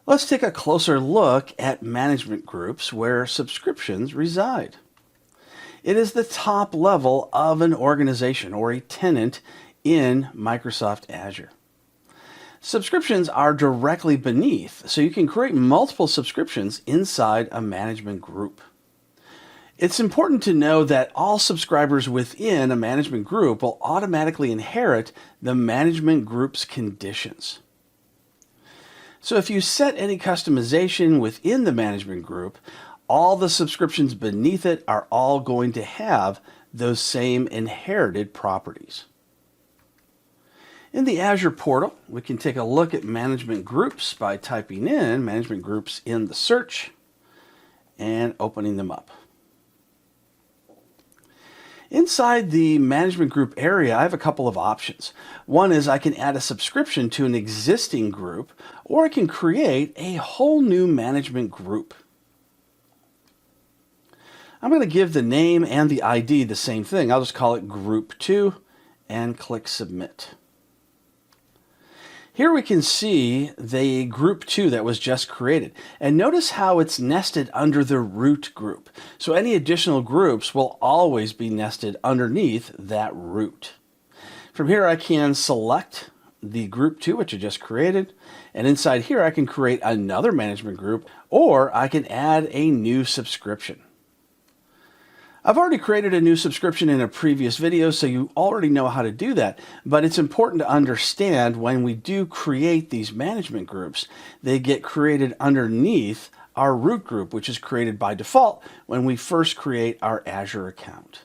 Let's take a closer look at management groups where subscriptions reside. It is the top level of an organization or a tenant in Microsoft Azure. Subscriptions are directly beneath, so you can create multiple subscriptions inside a management group. It's important to know that all subscribers within a management group will automatically inherit the management group's conditions. So if you set any customization within the management group, all the subscriptions beneath it are all going to have those same inherited properties. In the Azure portal, we can take a look at management groups by typing in management groups in the search and opening them up. Inside the management group area, I have a couple of options. One is I can add a subscription to an existing group, or I can create a whole new management group. I'm going to give the name and the ID the same thing. I'll just call it Group 2 and click Submit. Here we can see the Group 2 that was just created. And notice how it's nested under the root group. So any additional groups will always be nested underneath that root. From here I can select the Group 2, which I just created. And inside here I can create another management group, or I can add a new subscription. I've already created a new subscription in a previous video, so you already know how to do that, but it's important to understand when we do create these management groups, they get created underneath our root group, which is created by default when we first create our Azure account.